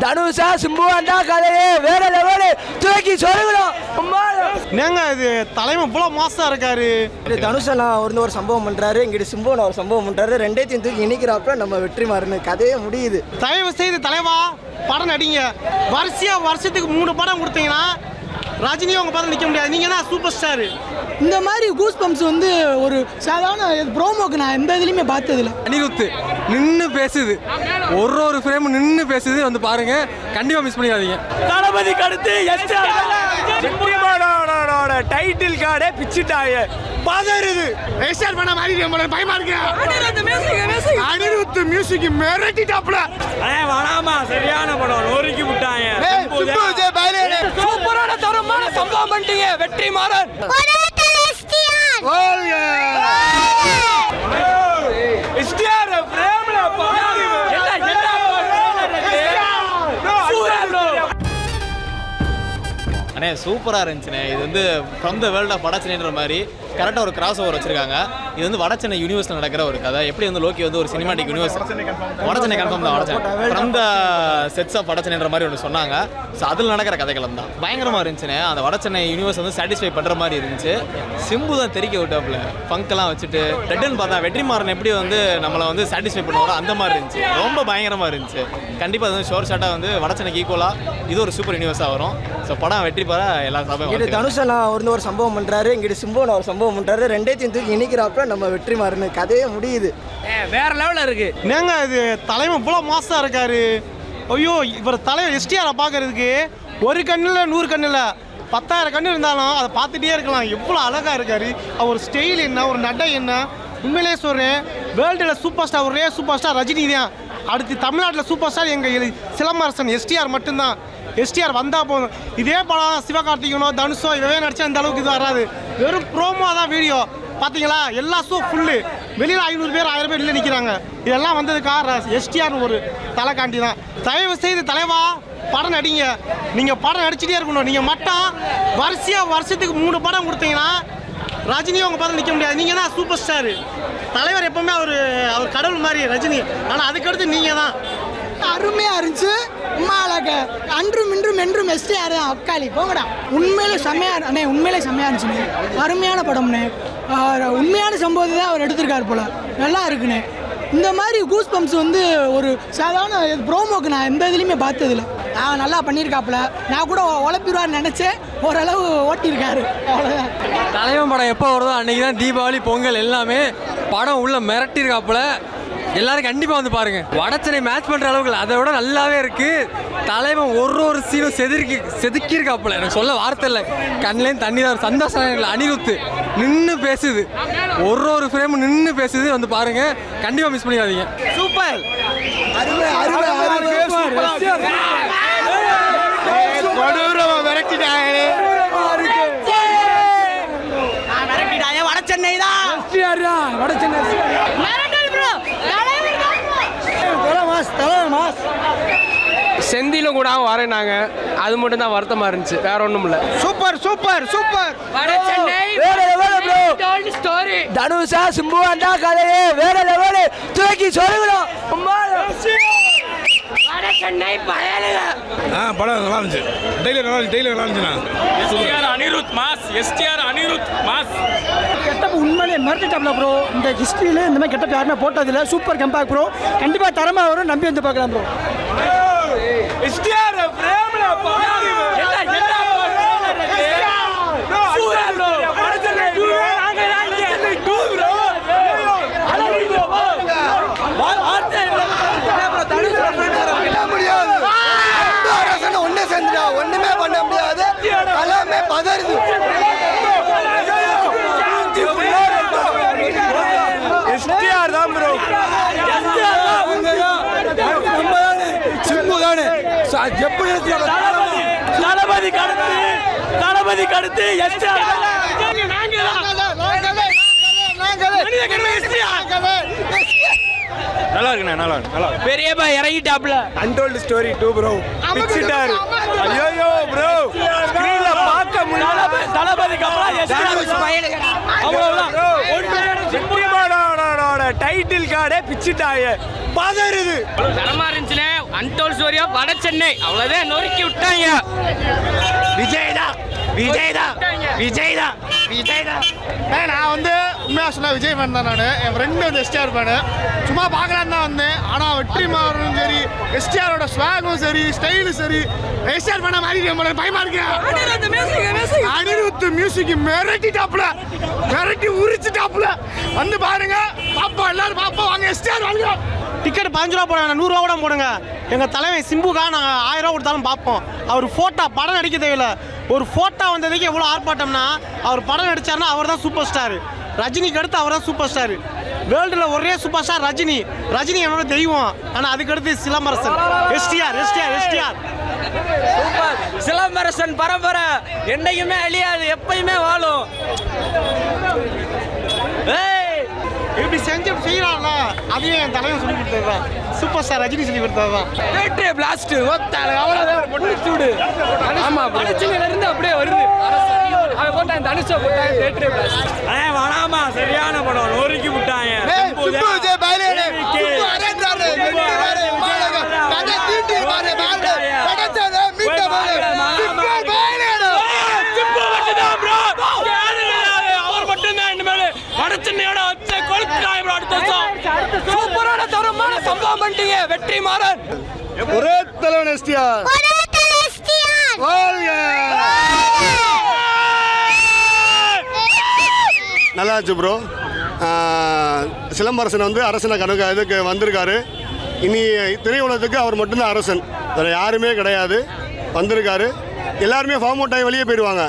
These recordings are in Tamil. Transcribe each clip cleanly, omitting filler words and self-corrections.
தனுஷா சிம்புவாண்டா கதையே வேற லெவலு தூக்கி சொல்லுகிறோம். என்னங்க இது தலைமை இவ்வளோ மாசா இருக்காரு. தனுஷெல்லாம் ஒரு சம்பவம் பண்றாரு, இங்கிட்டு சிம்புவன் ஒரு சம்பவம் பண்றாரு, ரெண்டையும் தூக்கி இணைக்கிறப்ப நம்ம வெற்றி மாறனு கதையே முடியுது. தயவு செய்து தலைவா படம் நடிங்க. வருஷத்துக்கு 3 படம் கொடுத்தீங்கன்னா ரஜினியும் உங்க படம் நிற்க முடியாது. நீங்க தான் சூப்பர் ஸ்டார். இந்த மாதிரி கூஸ் பம்ப்ஸ் ஒரு சாதாரண ப்ரோமோக்கு நான் எந்த இதுலையுமே பார்த்ததில்ல. அனிருத்து நின்று பேசுது, ஒரு ஃப்ரேம் நின்று பேசுது பாருங்க, கண்டிப்பா மிஸ் பண்ணிடாதீங்க. தளபதிக்கு அடுத்து டைட்டில் கார்டே பிச்சுட்டாங்க. பதறுது ரெஜிஸ்டர் பண்ண மாதிரி பயமா இருக்கு. அனிருத்து மியூசிக் மிரட்டிட்டாப்ல. வராமா சரியான படம் நோரிக்கி விட்டாங்க. சூப்பரான தரமான சம்பவம் பண்ணிட்டீங்க வெற்றி மாறன். அண்ணே சூப்பராக இருந்துச்சுண்ணே. இது ஃப்ரம் த வேர்ல்ட் ஆஃப் வடச்சென்னைன்ற மாதிரி கரெக்டாக ஒரு கிராஸ் ஓவர் வச்சிருக்காங்க. இது வடச்சென்னை யூனிவர்ஸில் நடக்கிற ஒரு கதை. எப்படி லோக்கி ஒரு சினிமாட்டிக் யூனிவர்ஸ் வடச்சென்னை கன்ஃபார்ம் தான். Vadachennai from the sets of வடச்சென்னைன்ற மாதிரி ஒன்று சொன்னாங்க. ஸோ அதில் நடக்கிற கதைகள் தான் பயங்கரமாக இருந்துச்சுண்ணே. அந்த வடச்சென்னை யூனிவர்ஸ் சாட்டிஸ்ஃபை பண்ணுற மாதிரி இருந்துச்சு. சிம்பு தான் தெரிக்க விட்டாப்புல ஃபங்க்லாம் வச்சுட்டு ரெட்டுன்னு பார்த்தா வெற்றிமாறன் எப்படி நம்மளை சாட்டிஸ்ஃபை பண்ணுவாரோ அந்த மாதிரி இருந்துச்சு. ரொம்ப பயங்கரமாக இருந்துச்சு. கண்டிப்பாக ஷோர் ஷாட்டாக வடச்சென்னைக்கு ஈக்குவலாக இது ஒரு சூப்பர் யூனிவர்ஸாக வரும். ஸோ படம் வெற்றி பெற எல்லா சபையும். தனுஷெல்லாம் ஒரு சம்பவம் பண்றாரு, இங்கிட்டு சிம்புவன் ஒரு சம்பவம் பண்றாரு, ரெண்டையும் தூக்கி இணைக்கிறப்ப நம்ம வெற்றி மாறனு கதையே முடியுது. வேற லெவலில் இருக்கு. என்னங்க இது தலைமை இவ்வளோ மாசா இருக்காரு. ஐயோ இவர் தலைவர் எஸ்டிஆரை பார்க்கறதுக்கு ஒரு கண்ணில் 100 கண்ணில் 10,000 கண்ணு இருந்தாலும் அதை பார்த்துட்டே இருக்கலாம். எவ்வளோ அழகாக இருக்காரு. அவர் ஸ்டைல் என்ன, ஒரு நடை என்ன. உண்மையிலே சொல்கிறேன், வேர்ல்டில் சூப்பர் ஸ்டார் ஒரே சூப்பர் ஸ்டார் ரஜினி தான். அடுத்து தமிழ்நாட்டில் சூப்பர் ஸ்டார் எங்கள் சிலம்பரசன் எஸ்டிஆர் மட்டும்தான். எஸ்டிஆர் வந்தால் போதும். இதே படம் சிவகார்த்திகனோ தனுஷோ இவவே நடிச்சா இந்த அளவுக்கு இது வராது. வெறும் ப்ரோமோ தான் வீடியோ. பார்த்தீங்களா எல்லா ஷோ ஃபுல்லு. வெளியில் 500 பேர் 1000 பேர் இல்லை நிற்கிறாங்க. இதெல்லாம் வந்ததுக்காக எஸ்டிஆர் ஒரு தலைக்காண்டி தான். தயவு செய்து தலைவா படம் நடிங்க. நீங்கள் படம் நடிச்சுட்டே இருக்கணும். நீங்கள் மட்டும் வருஷத்துக்கு 3 படம் கொடுத்தீங்கன்னா ரஜினியும் உங்கள் படம் நிற்க முடியாது. நீங்கள் தான் சூப்பர் ஸ்டார். தலைவர் எப்பவுமே அவர் கடவுள் மாதிரி ரஜினி. ஆனால் அதுக்கடுத்து நீங்கள் தான். அருமையாக இருந்துச்சு. அன்றும் இன்றும் என்றும் எஸ்டிஆர் அக்காளி போங்கடா. உண்மையிலே செம்மையாக அண்ணே, உண்மையிலே செம்மையாக இருந்துச்சுண்ணே. அருமையான படம்ண்ணே. உண்மையான சம்பவத்தை தான் அவர் எடுத்திருக்காரு போல. நல்லா இருக்குண்ணே. இந்த மாதிரி கூஸ் பம்ப்ஸ் ஒரு சாதாரண ப்ரோமோக்கு நான் எந்த இதுலையுமே பார்த்ததில்ல. நல்லா பண்ணியிருக்காப்புல. நான் கூட உழப்பிடுவார்னு நினச்சேன். ஓரளவு ஓட்டியிருக்காரு. அவ்வளோதான். தலைவன் படம் எப்போ வருதோ அன்னைக்கு தான் தீபாவளி பொங்கல் எல்லாமே படம் உள்ள மிரட்டியிருக்காப்புல. எல்லாரும் கண்டிப்பாக பாருங்க. வடச்சென்னை மேட்ச் பண்ணுற அளவுக்கு அதை விட நல்லாவே இருக்கு. தலைவன் ஒரு சீனும் செதுக்கியிருக்காப்புல. எனக்கு சொல்ல வார்த்தை இல்லை. கண்ணிலேயும் தண்ணி தான். சந்தோஷம் இல்லை. அனிருத்து நின்று பேசுது, ஒரு ஃப்ரேம் நின்று பேசுது பாருங்க, கண்டிப்பாக மிஸ் பண்ணிடாதீங்க. சூப்பர். வடச்சென்னை தான். வடச்சென்னை செந்திலும் கூட வரேனாங்க. அது மட்டும் தான் வருத்தமா இருந்துச்சு, வேற ஒண்ணும் இல்ல. Super super super. தனுஷா சிம்புவாண்டா கதையே வேற லெவலு தூக்கி சொல்லுகிறோம். படம் நல்லா இருந்துச்சு. டெய்லி நல்லா இருந்துச்சுண்ணா. எஸ்டிஆர் அனிருத் மாஸ். கெட்டப் உண்மையிலே மிரட்டிட்டாப்ல ப்ரோ. இந்த ஹிஸ்ட்ரியில இந்த மாதிரி கெட்டப் யாருமே போட்டதில்லை. Super comeback bro. கண்டிப்பாக தரமாக வரும். நம்பி பார்க்கலாம் ப்ரோ. ஒண்ணுமே பண்ண முடியாது. எல்லாமே பதறுது. எஸ்டிஆர் தான் ப்ரோ. சிம்பு தானே எப்படி தளபதி கடுத்து எஸ்டிஆர். நல்லா இருக்குண்ணே. நல்லா பெரியப்பா இறங்கிட்டாப்ல. Untold story 2 bro. பிச்சிட்டாரு. ஐயோ ப்ரோ ஸ்கிரீன்ல பார்க்க தளபதிக்கு அப்புறம் டைட்டில் கார்டே பிச்சுட்டாங்க. பதறுது. தரமா இருந்துச்சுனே. அன்டோல் ஸ்டோரியா வட சென்னை அவ்வளவுதான் நொறுக்கி விட்டாங்க. நான் வந்து உண்மையாக சொன்ன விஜய் ஃபேன் தான். நான் என் ஃப்ரெண்டு வந்து எஸ்டிஆர் ஃபேனு. சும்மா பார்க்கலான்னு தான் வந்தேன். ஆனால் வெற்றிமாறனும் சரி, எஸ்டிஆரோட ஸ்வாகும் சரி, ஸ்டைலும் சரி, எஸ்டிஆர் ஃபேனாக மாறிட்டு பயமா இருக்கேன். அனிருத் மியூசிக் மிரட்டிட்டாப்புல, மிரட்டி உரிச்சுட்டாப்புல. வந்து பாருங்க, பாப்போம், எல்லாரும் பாப்போம். வாங்க எஸ்டிஆர் வாங்க. டிக்கெட் 15 ரூபா போடுங்க, 100 ரூபா கூட போடுங்க. எங்கள் தலைவன் சிம்புக்கா நாங்கள் 1000 ரூபா கொடுத்தாலும் பார்ப்போம். அவர் ஃபோட்டோ படம் நடிக்க தேவையில்லை. ஒரு ஃபோட்டோ வந்ததுக்கு எவ்வளோ ஆர்ப்பாட்டம்னா, அவர் படம் நடித்தார்னா அவர் தான் சூப்பர் ஸ்டார். ரஜினிக்கு அடுத்து அவர் தான் சூப்பர் ஸ்டார். வேர்ல்டில் ஒரே சூப்பர் ஸ்டார் ரஜினி. ரஜினி என்னோட தெய்வம். ஆனால் அதுக்கடுத்து சிலம்பரசன். எஸ்டிஆர். சிலம்பரசன் பரம்பரை என்னைக்குமே அழியாது, எப்பயுமே வாழும். இப்படி செய்யலாம்ல, அதையும் என் தலைவன் சொல்லி கொடுத்ததுதான். சூப்பர் ஸ்டார் ரஜினி சொல்லி கொடுத்ததுதான். பேட்டரி பிளாஸ்ட் அவ்வளோதான் முடிச்சு விடு. ஆமா, படச்சில இருந்து அப்படியே வருது. அவன் போட்டான், தனுஷை போட்டான், பேட்டரி பிளாஸ்ட். வேணாமா, சரியான படம் நொறுக்கி விட்டாங்க. அவர் மட்டும்தான் இனிமேல் வடச்சென்னையோட சூப்பரான தரமான சம்பவம் பண்ணிட்டீங்க வெற்றிமாறன். ஒரே தலைவன் எஸ்டிஆர். நல்லா இருந்துச்சு ப்ரோ. சிலம்பரசன் வந்து அரசனை இதுக்கு வந்திருக்காரு. இனி திரையுலகத்துக்கு அவர் மட்டும்தான் அரசன், வேறு யாருமே கிடையாது. வந்திருக்காரு. எல்லாருமே ஃபார்ம் அவுட் ஆகி வெளியே போயிடுவாங்க.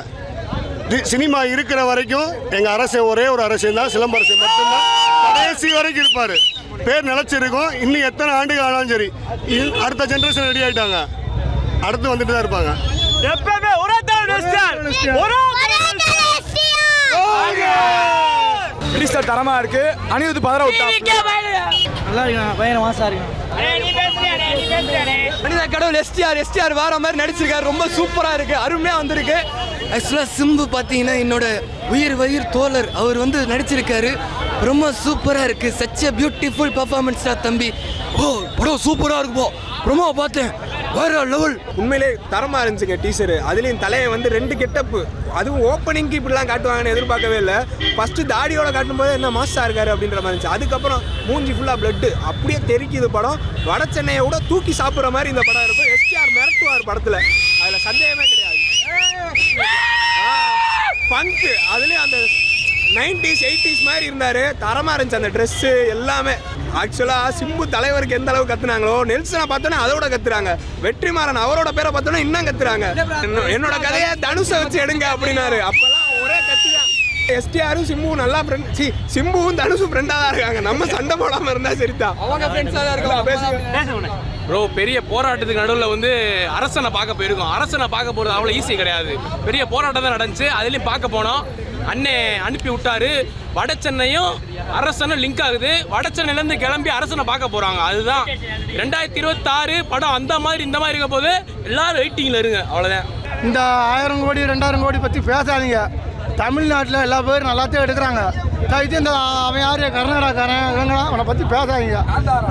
சினிமா இருக்கிற வரைக்கும் எங்கள் அரசன் ஒரே ஒரு அரசன் தான், சிலம்பரசன் மட்டும்தான் கடைசி வரைக்கும் இருப்பார். பேர் நிலச்சிருக்கும். இன்னும் எத்தனை ஆண்டுகள் ஆனாலும் சரி, அடுத்த ஜென்ரேஷன் ரெடி ஆகிட்டாங்க, அடுத்து வந்துட்டு தான் இருப்பாங்க. எப்பவுமே ஒரே தரமா இருக்கு. அனிருத் பதற விட்டா நல்லா இருக்கு. பயங்கர மாசா இருக்கு. மனித கடவுள் எஸ்டிஆர் வேற மாதிரி நடிச்சிருக்காரு. ரொம்ப சூப்பரா இருக்கு, அருமையா வந்திருக்கு. ஆக்சுவலாக சிம்பு பார்த்தீங்கன்னா என்னோட உயிர் தோழர். அவர் வந்து நடிச்சிருக்காரு. ரொம்ப சூப்பராக இருக்கு. சச் எ பியூட்டிஃபுல் பர்ஃபார்மன்ஸ் தான் தம்பி. படம் சூப்பராக இருக்குப்போ. ப்ரோமோ பார்த்தேன், வேற லெவல். உண்மையிலே தரமாக இருந்துச்சுங்க டீசரு. அதுலேயும் தலையை வந்து 2 கெட்டப்பு, அதுவும் ஓப்பனிங்க்கு இப்படிலாம் காட்டுவாங்கன்னு எதிர்பார்க்கவே இல்லை. ஃபஸ்ட்டு தாடியோட காட்டும்போது என்ன மாஸ்டாக இருக்காரு அப்படின்ற மாதிரி இருந்துச்சு. அதுக்கப்புறம் மூஞ்சி ஃபுல்லாக பிளட்டு அப்படியே தெரிக்குது படம். வட சென்னையை விட தூக்கி சாப்பிட்ற மாதிரி இந்த படம் இருக்கும். எஸ்டிஆர் மிரட்டுவார் படத்தில், அதில் சந்தேகமே கிடையாது. ஃபங்கு அதுலேயும் அந்த 90s 80s மாதிரி இருந்தார். தரமாக இருந்துச்சு அந்த ட்ரெஸ்ஸு எல்லாமே. ஆக்சுவலாக சிம்பு தலைவருக்கு எந்த அளவுக்கு கத்துனாங்களோ, நெல்சனை பார்த்தோன்னா அதோட கத்துறாங்க. வெற்றிமாறன் அவரோட பேரை பார்த்தோன்னா இன்னும் கத்துறாங்க. என்னோட கதையை தனுஷை வச்சு எடுங்க அப்படின்னாரு. அப்போல்லாம் ஒரே கத்துதான். எஸ்டிஆரும் சிம்புவும் நல்லா ஃப்ரெண்ட். சிம்புவும் தனுஷும் ஃப்ரெண்டாக தான் இருக்காங்க. நம்ம சண்டை போடாமல் இருந்தால் சரிதான். அவங்க ஃப்ரெண்ட்ஸாக தான் இருக்காங்க. பேசுங்க ப்ரோ. பெரிய போராட்டத்துக்கு நடுவில் வந்து அரசனை பார்க்க போயிருக்கோம். அரசனை பார்க்க போகிறது அவ்வளோ ஈஸி கிடையாது. பெரிய போராட்டம் தான் நடந்துச்சு. அதுலேயும் பார்க்க போனோம். அண்ணே அனுப்பி விட்டாரு. வட சென்னையும் அரசனும் லிங்க் ஆகுது. வட சென்னையிலேருந்து கிளம்பி அரசனை பார்க்க போகிறாங்க. அதுதான் 2026 படம். அந்த மாதிரி இந்த மாதிரி இருக்க போது எல்லாரும் வெயிட்டிங்கில் இருங்க. அவ்வளோதான். இந்த 1000 கோடி 2000 கோடி பற்றி பேசாதீங்க. தமிழ்நாட்டில் எல்லா பேரும் நல்லாத்தையும் எடுக்கிறாங்க. இது இந்த அவன் யார் கர்நாடகாரன் இவங்களாம் அவனை பற்றி பேசாதீங்க.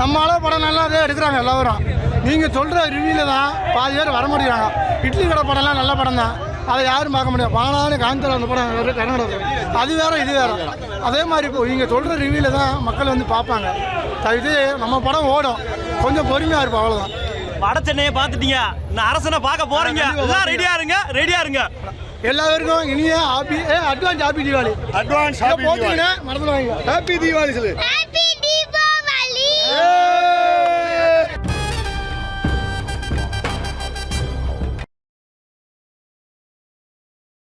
நம்மளால படம் நல்லாதே எடுக்கிறாங்க எல்லாரும். நீங்கள் சொல்கிற ரிவ்யூவில் தான் பாதி பேர் வர முடியாங்க. இட்லி கடை படம்லாம் நல்ல படம் தான், அதை யாரும் பார்க்க முடியாது. வானாலும் காந்தர் அந்த படம் வேறு கர்நாடகா, அது வேறு இது வேறு. அதே மாதிரி இப்போ நீங்கள் சொல்கிற ரிவ்யூவில் தான் மக்கள் வந்து பார்ப்பாங்க. இது நம்ம படம் ஓடும், கொஞ்சம் பொறுமையாக இருப்போம், அவ்வளோதான். வட சென்னையை பார்த்துட்டீங்க, நான் அரசனை பார்க்க போகிறீங்க. எல்லாம் ரெடியாக இருங்க. எல்லாருக்கும் இனிய அட்வான்ஸ் ஹாப்பி தீபாவளி. அட்வான்ஸ் போட்டீங்கன்னா மறந்துடுவாங்க. ஹாப்பி தீபாவளி சொல்லு.